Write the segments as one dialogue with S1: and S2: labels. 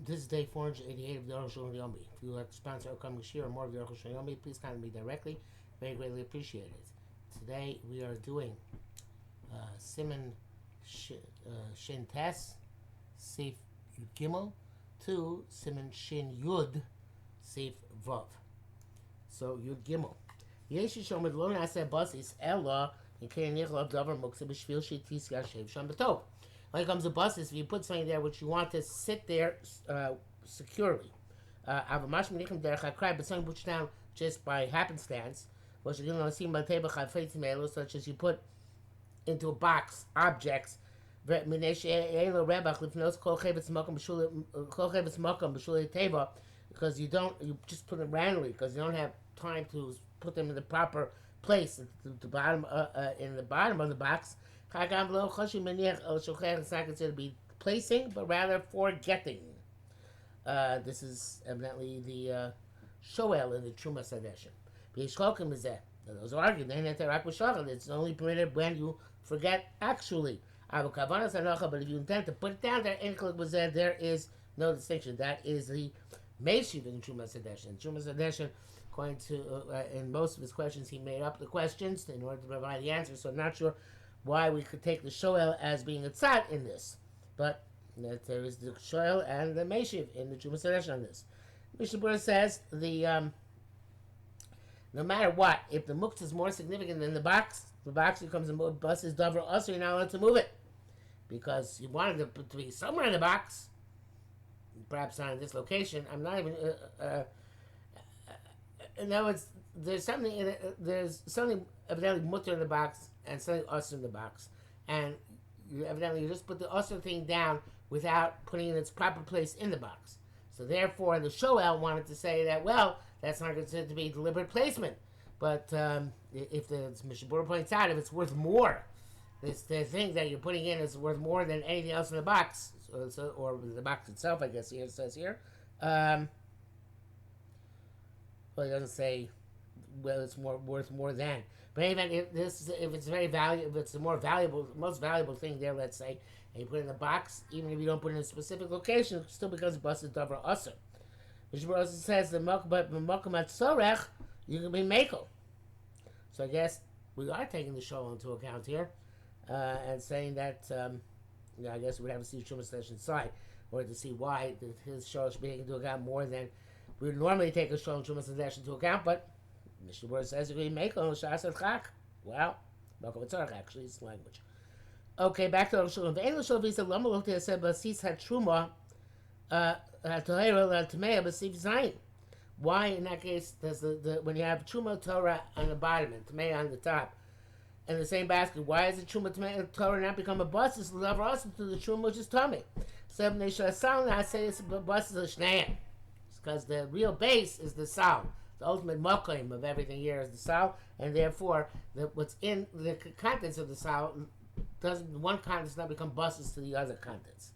S1: This is day 488 of the Arukh HaShulchan Yomi. If you would like to sponsor upcoming shir or more of the Arukh HaShulchan Yomi, please contact me directly. Very greatly appreciated. Today we are doing Siman Shin Tes, Sif Yud Gimel, to Siman Shin Yud, Sif Vav. So Yud Gimel. Yesh Yishomid Lo Nasa Basis Ella Yikei Nichla Davar Muksa B'Shvil Shetis Yashev Sham B'Tov. When it comes to buses, if you put something there which you want to sit there securely, but something puts down just by happenstance, such as you put into a box objects, because you just put them randomly because you don't have time to put them in the proper place at the bottom in the bottom of the box. It's not considered to be placing, but rather forgetting. This is evidently the Shoel in the Truma Sadeshin. Those are arguing. It's only permitted when you forget actually. But if you intend to put it down there, there is no distinction. That is the Meshiv in Truma Sadeshin. Truma Sadeshin, according to, in most of his questions, he made up the questions in order to provide the answers, so I'm not sure why we could take the Shoel as being a tzad in this. But there is the Shoel and the Meshiv in the Truma Sadeshin on this. Mishnah Berurah says no matter what, if the muktzah is more significant than the box becomes a bus is davar also, you're not allowed to move it. Because you wanted it to be somewhere in the box, perhaps not in this location. I'm not even... in other words, there's something evidently mutter in the box and something usher in the box, and you just put the usher thing down without putting it in its proper place in the box. So therefore, the Shoel wanted to say that, well, that's not considered to be deliberate placement. But if the Mishnah Berurah points out, if it's worth more, the thing that you're putting in is worth more than anything else in the box, or the box itself, I guess it says here. Well, it doesn't say, well, it's worth more than. But even if it's very valuable, if it's the most valuable thing there, let's say, and you put it in the box, even if you don't put it in a specific location, it still becomes busted davar usher. Which also says the makom at sorech, you can be makel. So I guess we are taking the show into account here, and saying that I guess we would have to see Truma Sadeshin side, or to see why his show should be taken into account more than we would normally take a show in Truma Sadeshin into account. But Mishnah Berurah says you can be makel shas et chak. Well, makom at sorech actually is language. Okay, back to Arukh HaShulchan. The English of Visa Lama looked at said basis had truma. Why in that case does the when you have Truma Torah on the bottom and Tamei on the top in the same basket, why is the Truma Torah not become a bus? It's love also to the Truma which is Tamei. Seven Neshah Sal, I say it's a bus is a Shneim. It's because the real base is the Sal. The ultimate mokim of everything here is the Sal, and therefore what's in the contents of the Sal one contents not become buses to the other contents.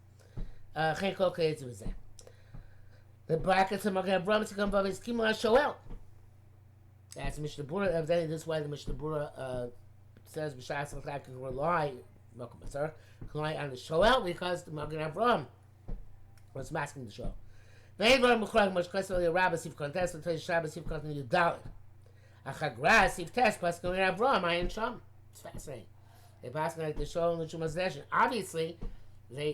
S1: The brackets are Magen Avraham to come is Kimon HaShoel. That's Mishnah Berurah. Evidently, this is why the Mishnah Berurah says B'shas L'chak can rely on the Shoel, because the Magen Avraham was masking the Shoel. Ve'en Dvarim Mechlok Moshe Kosel Yerabah Sif Kontes L'Tei Shabbos Sif Kontes Yudalit. Achagra Sif Tes Pas Magen Avraham Ayin Sham. It's fascinating. They pass like the Shoel and the Truma Sadeshin. Obviously, there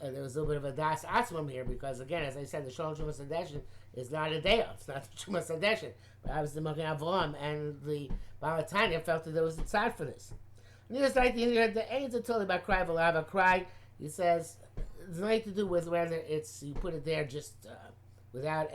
S1: was a little bit of a das atzmam here, because again, as I said, the Shoel and Truma Sadeshin is not a day it's not the Truma Sadeshin, but obviously the Magen Avraham and the Balatanya felt that there was a tzad for this. And this like the aids are totally about cry v'lava cry. He says it's nothing to do with whether it's you put it there just without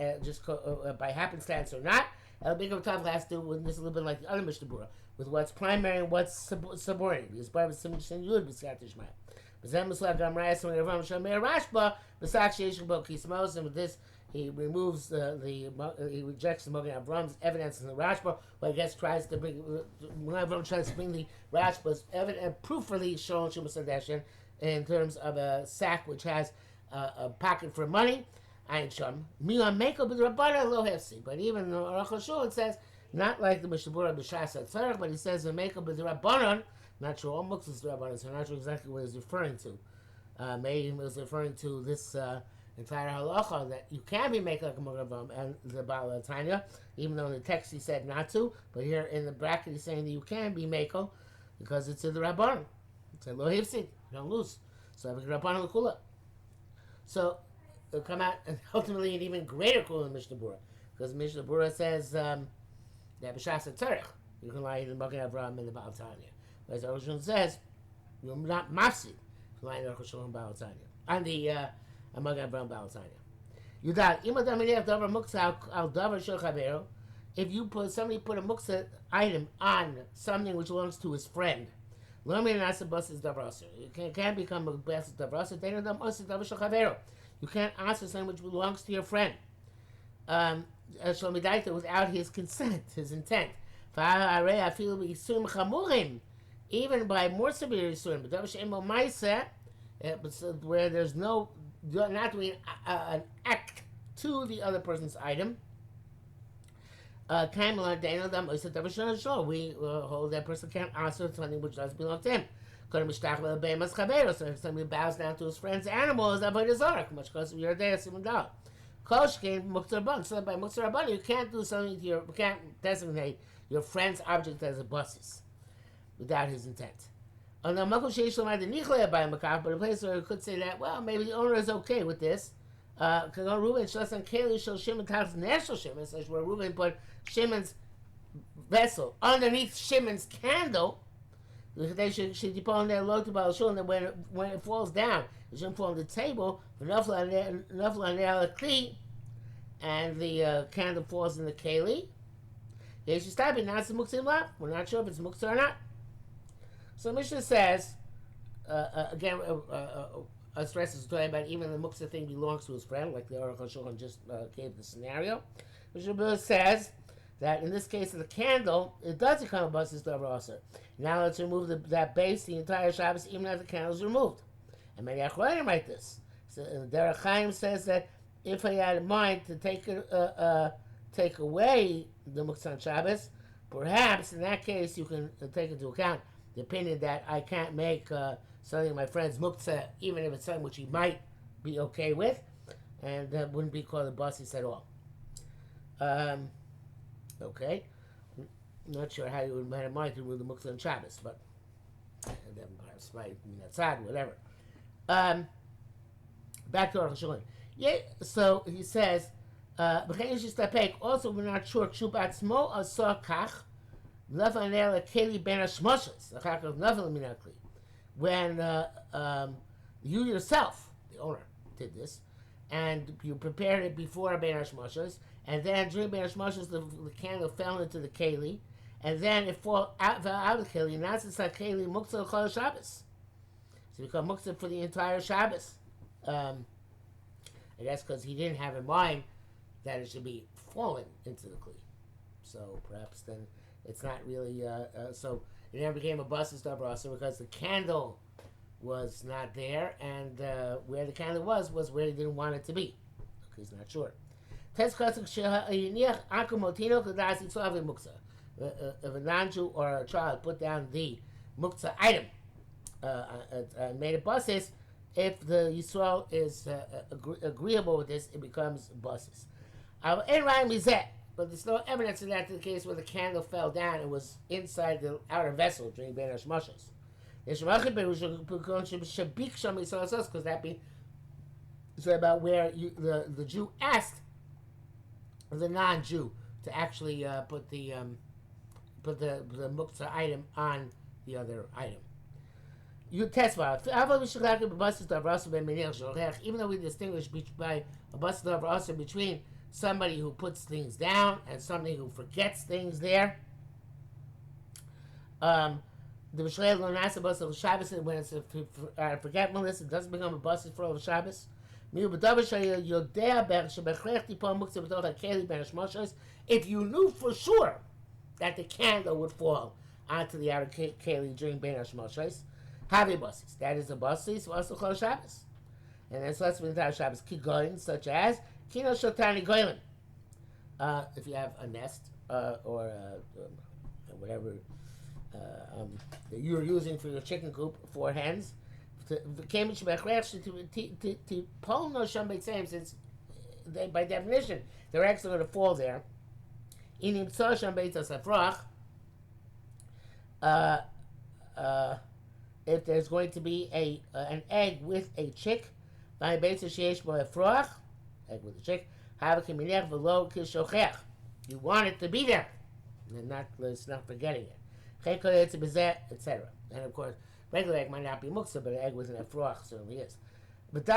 S1: by happenstance or not. A big of a has to do with this a little bit like the other Mishnah Berurah, with what's primary and what's subordinate. Because Bible Siman Shin Yud b'Siyat Yishmael. But then Muslag Amrayas when Rav Shameir Rashba b'Sak Sheish Bo Kismos, and with this he removes he rejects the Magen Avraham's evidence in the Rashba. But I guess tries to bring the Rashba's proof for the Shoel Truma Sadeshin in terms of a sack which has a pocket for money. Ayin Sham Milan Meko b'Rabbana Lo Hefsi. But even Arukh HaShulchan says, not like the Mishnah Berurah b'Shas HaTzarech, but he says the Meko b'Rabbanan. Not sure all muktzah is Rabbanan, so I'm not sure exactly what he's referring to. Maybe he was referring to this entire halacha that you can be making like a Mugaravam and the Baal Tanya, even though in the text he said not to, but here in the bracket he's saying that you can be makel because it's in the Rabban. It's a lo hifsid, you don't lose. So have a Rabban l'kula. So it'll come out and ultimately an even greater kula than Mishnah Bura, because Mishnah Bura says that b'shas tzarich you can lie in the Magen Avraham and the Baal Tanya. Whereas Arukh HaShulchan says you're not mafsid if you lie in the Arukh HaShulchan Baal Tanya. And the Magen Avraham Baal Tanya. Yudal, if you somebody put a muksa item on something which belongs to his friend, it can't become a basis davrasa. You can't answer something which belongs to your friend without his consent, his intent. Even by more severe isurim, where there's no, not doing an act to the other person's item. We hold that person can't answer something which doesn't belong to him. So if somebody bows down to his friend's animal, is avodah zarah, much because you're there, so by muktzah rabban, you can't do something to you can't designate your friend's object as a basis without his intent. But a place where you could say that, well, maybe the owner is okay with this. Where Reuben put Shimon's vessel underneath Shimon's candle, they should put on their low to Baal Shul, and when it falls down, it shouldn't fall on the table, and the candle falls in the keli. They should stop it. Not the muktzah lap. We're not sure if it's muktzah or not. So Mishnah says, again, Stress is talking about even the muktzah thing belongs to his friend, like the Arukh HaShulchan just gave the scenario. Mishnah says that in this case of the candle, it does become a basis davar. Now let's remove that base the entire Shabbos, even after the candle is removed. And many Achronim write this. So Derech Chaim says that if I had in mind to take away the muktzah on Shabbos, perhaps in that case you can take into account the opinion that I can't make something my friend's muktzah, even if it's something which he might be okay with, and that wouldn't be called a basis at all. Okay. Not sure how you would have in mind to remove the muktzah on Shabbos, but then perhaps might mean outside, whatever. Back to Arukh HaShulchan. Yeah, so he says, also we're not sure when you yourself, the owner, did this, and you prepared it before Ben Hashmashas, and then during Ben Hashmashas the candle fell into the keli, and then it fell out of the keli, and that's the keli muktzah l'chol Shabbos. So it become muktzah for the entire Shabbos. And that's because he didn't have in mind that it should be fallen into the kli. So perhaps then it's not really, so it never became a basis davar also because the candle was not there, and where the candle was where he didn't want it to be. Okay, he's not sure. If a non-Jew or a child put down the muktzah item and made a basis, if the Yisrael is agreeable with this, it becomes basis. But there's no evidence of that to the case where the candle fell down and was inside the outer vessel during Ben Hashmashas. Because that be so about where the Jew asked the non-Jew to actually put the muktzah item on the other item. You testify. Even though we distinguish by a basis davar between somebody who puts things down and somebody who forgets things there. The B'Shrei lo nasa basis of Shabbos, when it's a forgetfulness, it doesn't become a basis for all of Shabbos. If you knew for sure that the candle would fall onto the outer keli during Ben Hashmashos, have a basis. That is a basis for us to call Shabbos. And then so that's the entire Shabbos. Kigoyin, such as Kino Shotani Goylin. If you have a nest or whatever that you're using for your chicken coop, 4 hens, to pull no sham beitzim, since they, by definition, they're actually going to fall there. Inim tzor sham beitzas afrach. If there's going to be an egg with a chick, by beitzas sheyesh bo afrach, egg with a chick, have a kiminech v'lo kishochech. You want it to be there, and let's not forgetting it. Etc. And of course, regular egg might not be muksa, but an egg with an afrach certainly is. But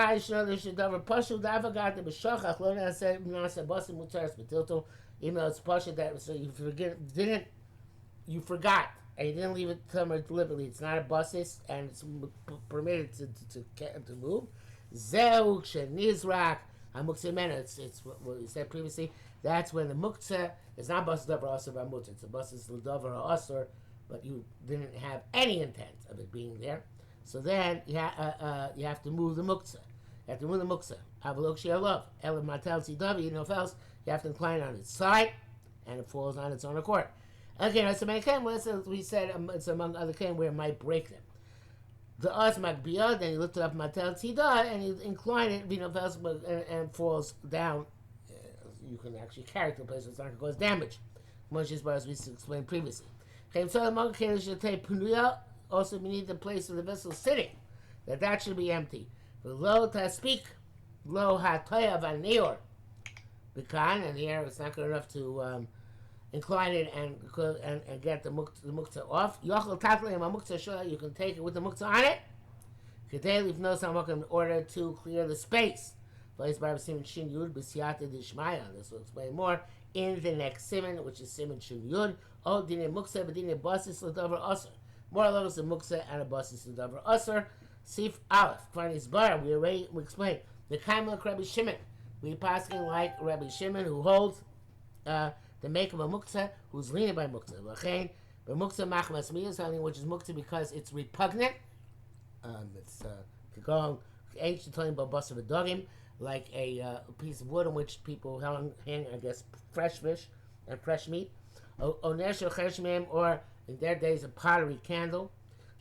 S1: even though it's pasha that, so you forgot and you didn't leave it somewhere deliberately. It's not a basis and it's permitted to move. Zeu shenizrak hamuksa mena. It's what we said previously. That's when the muksa is not basis davar asur b'mutza. It's a basis davar asur, but you didn't have any intent of it being there. So then you have to move the muktzah. You have to move the muktzah. Avalok she'alov. Elav matel tzidavi, you know, else you have to incline on its side, and it falls on its own accord. Okay, now, so we said it's among other ken where it might break them. The os magbiyah, then you lift it up matel tzidah, and you incline it, you know, else, and falls down. You can actually carry it to a place where it's not going to cause damage. Much as we explained previously. Also, we need the place where the vessel is sitting, that should be empty. Lo taspik, lo hatoya v'neor, bekan, and here it's not good enough to incline it and get the muktzah off. Yochel tatleim muktzah shula, you can take it with the muktzah on it. Kedei lifnos hamakom, in order to clear the space. Place by siman shin yud b'siyata d'shmaya. This will explain more in the next siman, which is siman shin yud. Oh, dine muktzah b'dine basis l'davar asur. More levels of muktzah and a basis l'davar asur. Sif Aleph. Funny bar. We explained the kaim like Rabbi Shimon. We passing like Rabbi Shimon, who holds the make of a muktzah, who's leaning by muktzah. L'chein, but muktzah machmas miyah, something which is muktzah because it's repugnant. It's going ancient telling about bus of a dogim, like a piece of wood on which people hang, I guess, fresh fish and fresh meat. Or in their days, a pottery candle.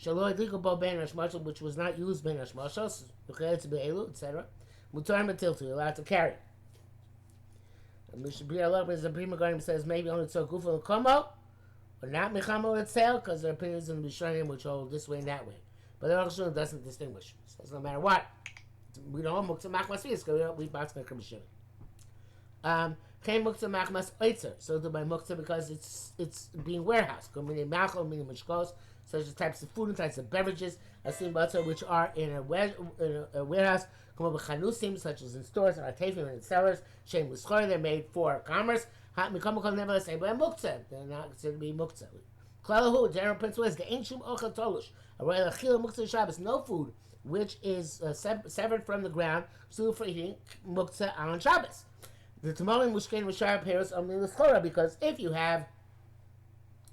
S1: Which was not used ben hashmashos, etc. Mutar matiltu, you're allowed to carry. Mishabir Lopez, the Prima Garden says maybe only so gufa l'komo, or not mechamo itself, because there are opinions in the Rishonim which hold this way and that way. But the Arukh HaShulchan doesn't distinguish. It says no matter what, we don't hold muktzah machmas fiyas, because we box make Rabbi Shimon. Came muktzah machmas oitzer, so do by muktzah because it's being warehoused. Go meaning machol, meaning mishkos, such as types of food and types of beverages, asim batzah, which are in a warehouse, such as in stores and artefim and in cellars. Shem l'schor, they're made for commerce. Never say by muktzah, they're not considered to be muktzah. Klalahu, general principle is the ancient ochel tolush. A royal achil muktzah Shabbos, no food which is severed from the ground, suitable for eating muktzah on Shabbos. The tamalim mushkein v'shar peros only l'schora, because if you have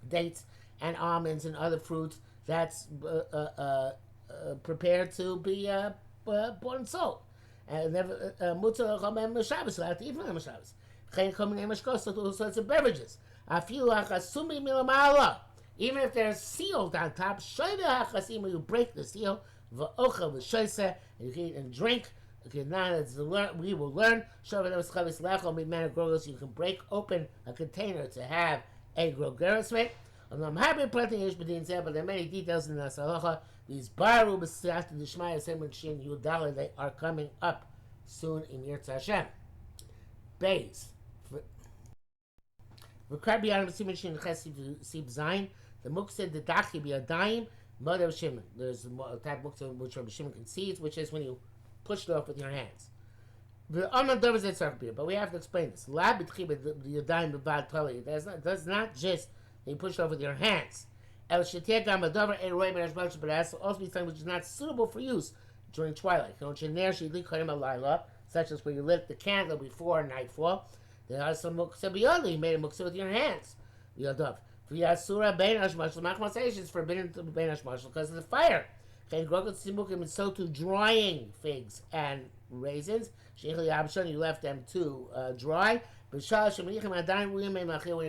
S1: dates and almonds and other fruits, that's prepared to be bought and sold. And never mutzah l'chomem Shabbos, allowed to eat from them Shabbos. Chen kominei mashkos, so all sorts of beverages. Afilu hachasumi milamala, even if they're sealed on top, shoyve hachasim, you break the seal, v'ochel v'shoyse, and you can eat and drink. Okay, now we will learn. You can break open a container to have a grogeres with. But there are many details in the halacha. These baru b'siyata d'shmaya semen shin yudala, they are coming up soon in Yirtzeh Hashem. Beis. V'krab b'yanim semen shin chesiv sib zayin. The muktzah dedachi b'yadayim mother of Shimon. There's a type of muktzah which Rabbi Shimon concedes, which is when you push it off with your hands. But we have to explain this. It does not just you push it off with your hands. But it has to also be something which is not suitable for use during twilight. Such as where you lit the candle before nightfall. There are some muktzah biyod, you made a muktzah with your hands. It's forbidden to bein hashmashal because of the fire. And so to drying figs and raisins, you left them to dry. When you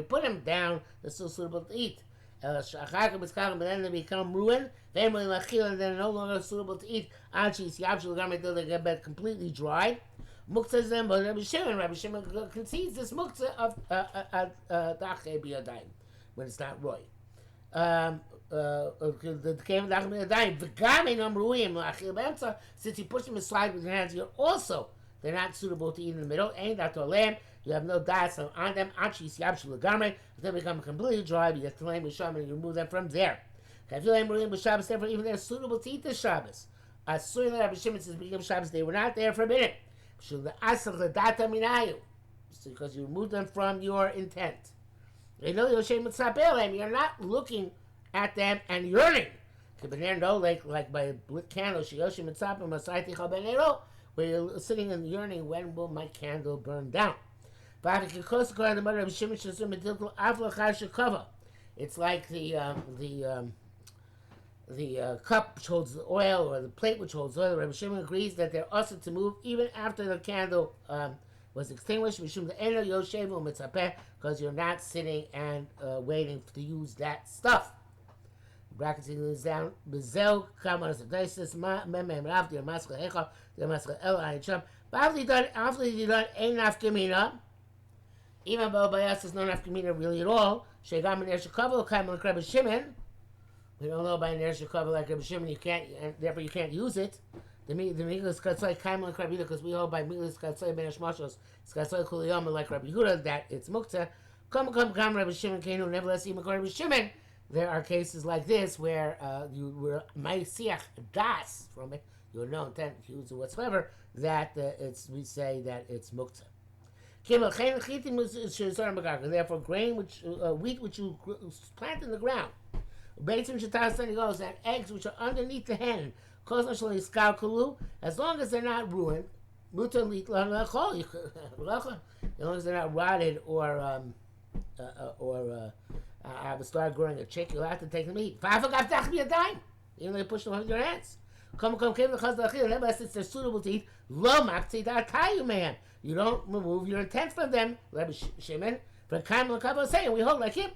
S1: put them down, they're still suitable to eat. But then they become ruined. And then they're no longer suitable to eat. Until they get completely dried. Muktzah is then, but Rabbi Shimon concedes this muktzah of dachei biyadayim when it's not roy. Since you push them aside with your hands, they're not suitable to eat in the middle. You have no diet on them. They become completely dry. You get to lame and you remove them from there. Therefore, even they're suitable to eat this Shabbos. As soon as Rabbi Shimon says become Shabbos, they were not there forbidden. Because you remove them from your intent. You're not looking at them and yearning. Like by lit candles, where you're sitting and yearning, when will my candle burn down? It's like the cup which holds the oil, or the plate which holds oil. Rabbi Shimon agrees that they're also to move even after the candle was extinguished, because you're not sitting and waiting to use that stuff. Brackets is down. Bezel kamas daisis mem rav dir maska hecha dir maska el ayin sham. After you done ain't nafkamina. Even though by us there's no nafkamina really at all. Shegam and Ershakavel kaim like Rabbi Shimon. We don't know by an Ershakavel like Rabbi Shimon. You can't, and therefore you can't use it. The Miglas Katzai kaim like Rabbi Yehuda, because we hold by Miglas Katzai ben Hashmashos Katzai Kuliyam like Rabbi Yehuda that it's muktzah. Come Rabbi Shimon Kenu. Nevertheless, even Rabbi Shimon. There are cases like this where you were ma'isiach das from it. You were no intent to use it whatsoever. That we say that it's muktzah. Therefore, grain wheat which you plant in the ground, goes, and eggs which are underneath the hen, as long as they're not ruined, as long as they're not rotted or start growing a chick, you'll have to take them to eat. Even though you push them with your hands. Since they're suitable to eat, man. You don't remove your intent from them. Rabbi Shimon, from Kaim L'Kavo saying, we hold like him.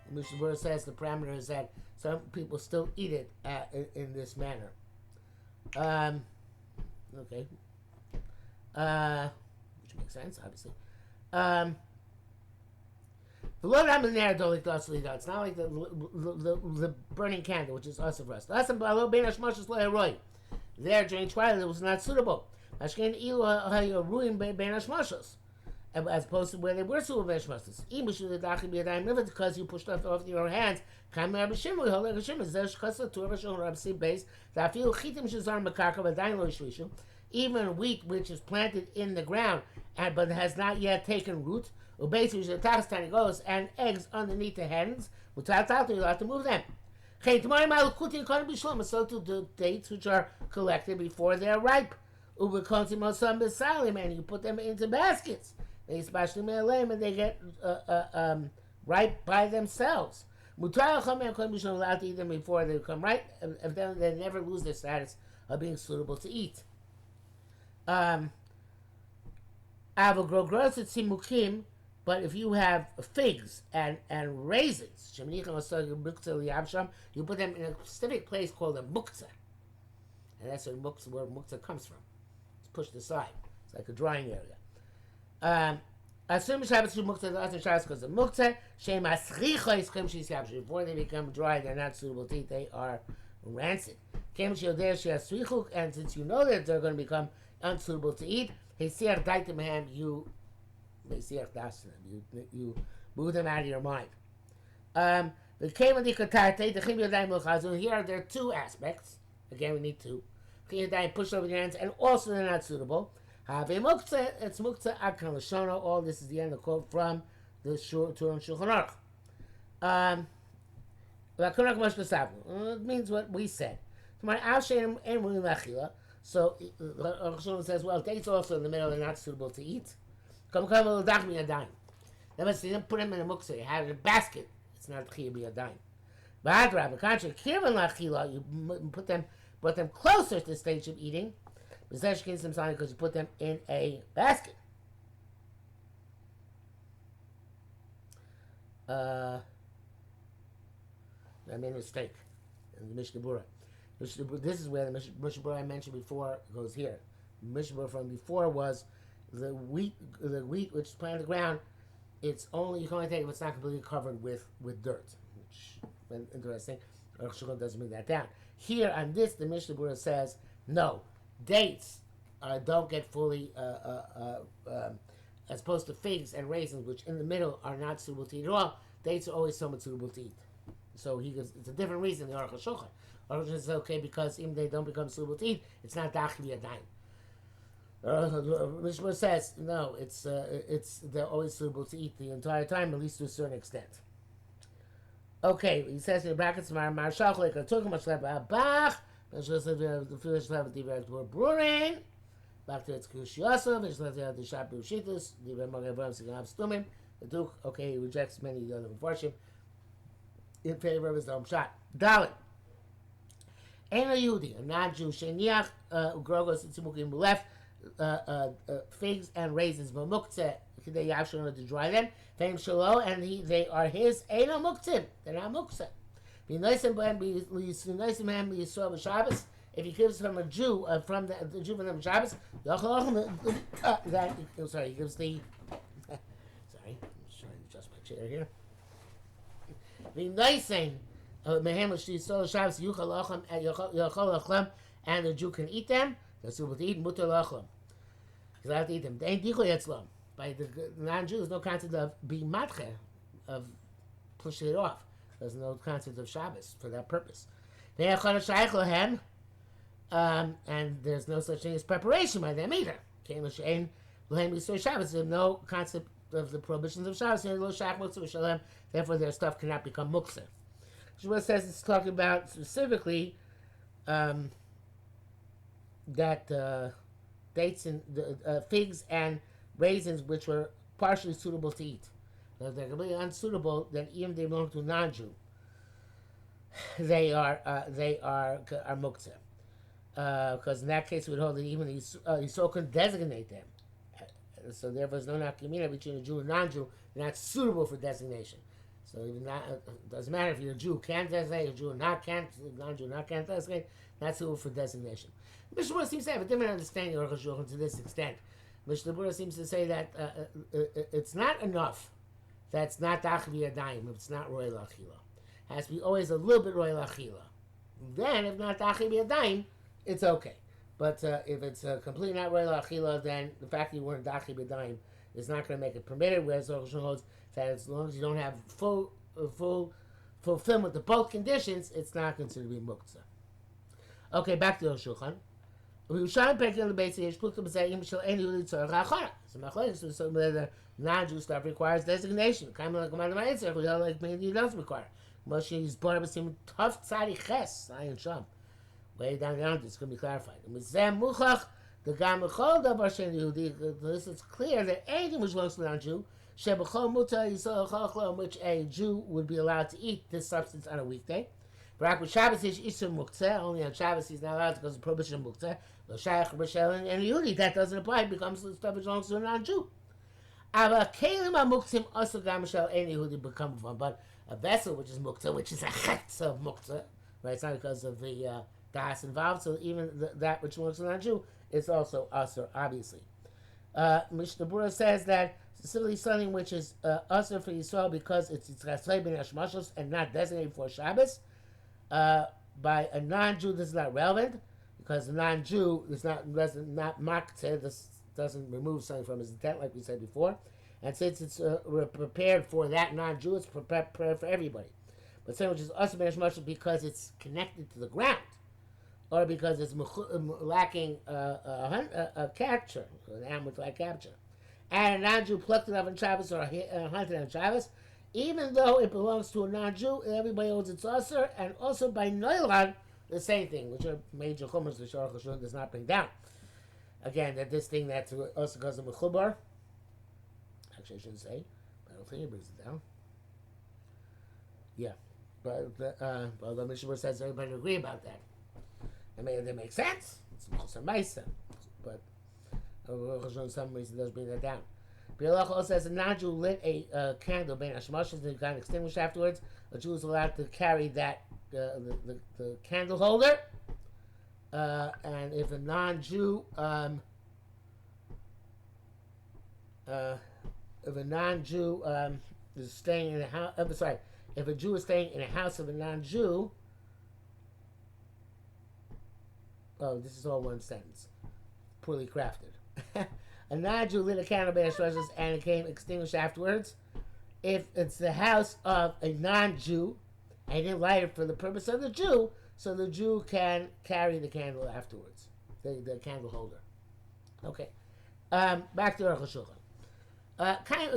S1: Mishnah Berurah says the parameter is that some people still eat it in this manner. Okay. Which makes sense, obviously. It's not like the burning candle, which is also for us. There, during twilight, it was not suitable. As opposed to where they were suitable ben hashmashos. Because you pushed off your hands. Even wheat which is planted in the ground but has not yet taken root, and eggs underneath the hens, you have to move them. So to the dates which are collected before they're ripe. And you put them into baskets. And they get ripe by themselves. Allowed to eat them before they become ripe, and then they never lose their status of being suitable to eat. But if you have figs and raisins, you put them in a specific place called a muktzah. And that's where muktzah comes from. It's pushed aside. It's like a drying area. As soon as Shabbos through muktzah, the other Shabbos because of muktzah, before they become dry, they're not suitable to eat. They are rancid. And since you know that they're going to become unsuitable to eat, you move them out of your mind. Here there are two aspects. Again, we need two. Push over your hands, and also they're not suitable. It's muktzah akal l'shono. All this is the end of the quote from the Turun Shulchan Aruch. It means what we said. So Arukh says, well, dates also in the middle are not suitable to eat. That means you didn't put them in a muktzah. You had it in a basket. It's not chiyuv b'yadayim. But on the contrary, you put them closer to the stage of eating. Because you put them in a basket. I made a mistake in the Mishnah Berurah. This is where the Mishnah Berurah I mentioned before goes here. The Mishnah Berurah from before was the wheat which is planted in the ground. It's only, you can only take it if it's not completely covered with dirt, which is interesting. Arukh HaShulchan doesn't bring that down. Here on this, the Mishnah Berurah says no, dates don't get fully as opposed to figs and raisins, which in the middle are not suitable to eat at all. Dates are always somewhat suitable to eat. So he goes, it's a different reason than the Arukh HaShulchan. Arukh HaShulchan says okay because even they don't become suitable to eat, it's not dachli adayim. Mishnah says no, it's they're always suitable to eat the entire time, at least to a certain extent. Okay, he says in the brackets, Mar Shalchlik, I took much about Bach, the Philish level direct were brewing. Back to its Kushiyasa, which left out the Shop Bushitas, the Remog Abrams and Stumim. The Duke, okay, he rejects many of the other unfortunate in favor of his own shot. Dalit. Ain't a Yehudi, a non-Jew, Sheniach, Grogos, Tzimukim left, figs and raisins, Mamuktzeh, they actually to dry them. Fame Shalo, and they are his. Ain't no Muktzim, they're not Muktzeh. Be nice and be nice and man, be Yisrael Shabbos. If he gives from a Jew, from the Jew from the Shabbos, sorry, he gives the. Sorry, I'm just trying to adjust my chair here. The nice thing, Mehem Yisrael Shabbos, Yuchal Lachem, and the Jew can eat them. That's what to eat, Mutter Lachem. Because I have to eat them. They ain't Dichoy Etzlam. By the non-Jew, there's no concept of being matche, of pushing it off. There's no concept of Shabbos for that purpose. And there's no such thing as preparation by them either. There's no concept of the prohibitions of Shabbos. Therefore, their stuff cannot become muktzeh. Shmuel says it's talking about specifically that dates and figs and raisins, which were partially suitable to eat. If they're completely unsuitable, then even if they belong to a non-Jew, they are muktzeh. Because in that case, we'd hold that even Yisrael couldn't designate them. So therefore, there's no nafkamina between a Jew and a non-Jew. They're not suitable for designation. So even that it doesn't matter if you're a Jew can't designate, a Jew can't, non-Jew can't designate. Not suitable for designation. Mishnah Berurah seems to have a different understanding of Arukh HaShulchan to this extent. Mishnah Berurah seems to say that it's not enough. That's not dachvi adayim. If it's not roy lachila, it has to be always a little bit roy lachila. Then, if not dachvi adayim, it's okay. But if it's completely not roy lachila, then the fact that you weren't dachvi adayim is not going to make it permitted. Whereas Arukh HaShulchan holds that as long as you don't have full fulfillment of both conditions, it's not considered to be muktzah. Okay, back to Arukh HaShulchan. We shine back in the base of Yeshpuk to say, "Im shel any uli tzorach ha'achara." So the non-Jew stuff requires designation. Kind of like command of my answer, we don't like maybe it doesn't require. Moshe is brought up with him tough tzadi ches, ayin sham. Way down the it's going to be clarified. And with zem muchach, the gam mechol davar shen Yehudi. This is clear that anything which belongs to the non-Jew, shebechol muta yisrael chachla, which a Jew would be allowed to eat this substance on a weekday. Barak with Shabbos is isur muktzeh. Only on Shabbos he's not allowed because of prohibition of muktzeh. Lo shayach b'shel and Yehudi, that doesn't apply. It becomes the stuff which belongs to a non-Jew. Ava kelim ha-muktzim also gam b'shel and Yehudi become one. But a vessel which is muktzeh, which is a chetz of muktzeh, right? It's not because of the das involved. So even that which belongs to a non-Jew is also usur, obviously. Mishnah Berurah says that specifically something which is usur for Yisrael because it's chaslei ben hashmashos and not designated for Shabbos. By a non-Jew, this is not relevant because the non-Jew is not maktzeh. This doesn't remove something from his intent, like we said before. And since it's prepared for that non-Jew, it's prepared for everybody. But something which is usur ben hashmashos because it's connected to the ground, or because it's lacking a capture, an animal like capture, and a non-Jew plucked it up on Shabbos or hunted on Shabbos. Even though it belongs to a non-Jew, everybody owns its usur, and also by Noilan, the same thing, which are major chumras which Arukh HaShulchan does not bring down. Again, that this thing that's also because of mechubar. Actually, I shouldn't say, but I don't think it brings it down. Yeah, but the Mishnah says everybody agree about that. I mean, that makes sense. It's just a ma'isa, but Arukh HaShulchan, for some reason, does bring that down. Bialach also says a non-Jew lit a candle, Ben Hashmashas, and got extinguished afterwards. A Jew is allowed to carry that the candle holder, and if a non-Jew is staying in a house, if a Jew is staying in a house of a non-Jew, oh, this is all one sentence, poorly crafted. A non-Jew lit a candle by Hashmashas and it came extinguished afterwards. If it's the house of a non-Jew and he didn't light it for the purpose of the Jew, so the Jew can carry the candle afterwards, the candle holder. Okay, back to Arukh HaShulchan. Kaim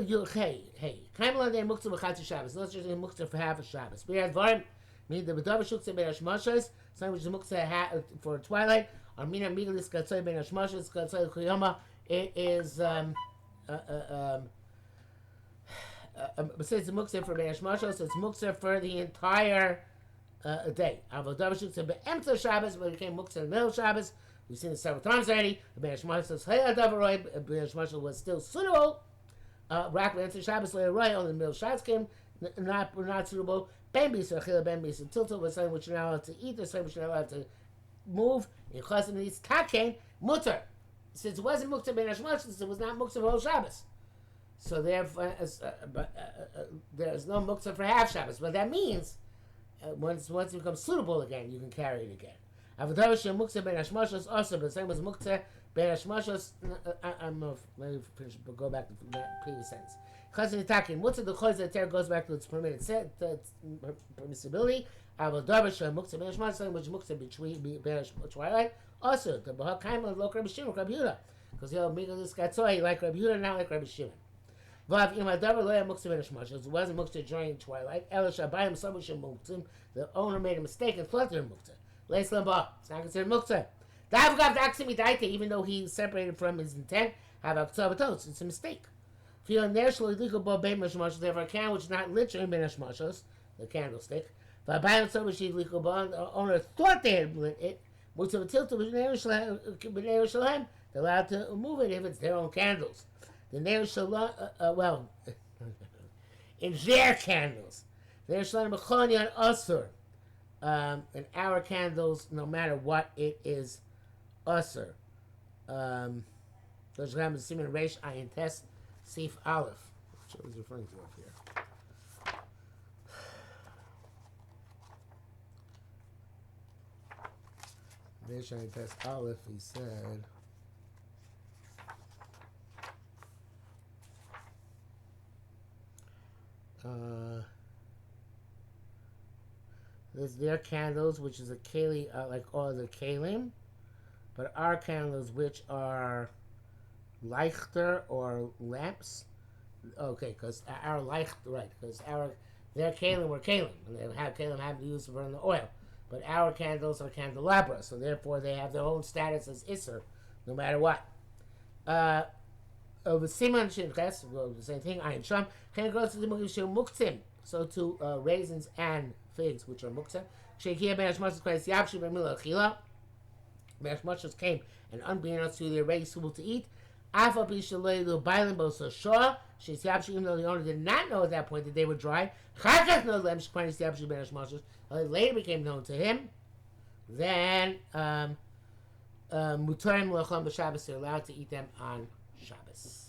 S1: l'adei muktzah b'chatzi Shabbos. Not just muktzah for half a Shabbos. B'yad dvarim, meaning the b'davar shuktzah ben hashmashas, something which is muktzah for twilight. Or mina migalis katzoi ben hashmashas, katzoi l'chuyama. It is besides the muktzah for ben hashmashas, it's muktzah for the entire day. Avodav shuktzah be'emtzah Shabbos, but it became muktzah in the middle of Shabbos. We've seen it several times already. Ben hashmashas hayadavaroi. Ben hashmashas was still suitable. Rak be'emtzah Shabbos le'aroi, only the middle of Shabbos came not suitable. Ben bisa achila ben bisa tiltal was something which you're not allowed to eat, or something which you're not allowed to move. In chasam needs takein mutter. Since it wasn't muktzah ben hashmashas, it was not muktzah for whole Shabbos. So therefore, there's no muktzah for half Shabbos. But that means once it becomes suitable again, you can carry it again. Avodah shem muktzah ben hashmashas also, but the same as muktzah ben hashmashas. I'm let me finish. Go back to the previous sentence. Chazan takin muktzah the chayz that there goes back to its permitted permissibility. Avodah shem muktzah ben hashmashas, which muktzah ben twilight. Also, the bahak kaimah lo Rabbi Shimon, Rabbi Yehuda, because he'll make this gatzoi like Rabbi Yehuda, not like Rabbi Shimon. Vav imadavar lo muktzah ben hashmashas. It wasn't muktzah during twilight. Elish abayim samushim muktzah. The owner made a mistake and flooded muktzah. Leis lamba. It's not considered muktzah. Davgav daksimi daite, even though he separated from his intent. Have aktzavatos. It's a mistake. Feel ner shlo yidliku bo ben hashmashas. Therefore, a candle which is not lit during ben hashmashas, the candlestick. Vabayim samushim yidliku bo. The owner thought they had lit it. They're allowed to move it if it's their own candles. The Ner Shalom, in their candles. Ner Shalom B'chonian Asur. In our candles, no matter what it is, Asur. Those Ram Simon Reish Ayin Tes Sif Aleph. Which I was referring to up here. Reish Ayin Tes Aleph, he said. There's their candles, which is a keli, like all the kelim, but our candles, which are leichter or lamps. Okay, because our leicht, right? Because their kelim were kelim, and they have kelim have to use to burn the oil, but our candles are candelabra, so therefore they have their own status as iser, no matter what. The Siman Shinches, the same thing, Ayin Sham, can go to the muktzim, so to raisins and figs, which are muktzah. Sheikiyah ben hashmashas Christ Yavshi ben Mila Achila. Ben hashmashas came and unbeknownst to they're ready suitable to eat. Afa Bishalei Lu Bailim Bosa Shah. She's Yavshi, even though the owner did not know at that point that they were dry. Chakach no lem Shekwanis Yavshi ben hashmashas. Later became known to him. Then Mutarim Lacham b'Shabbos, they're allowed to eat them on Shabbos.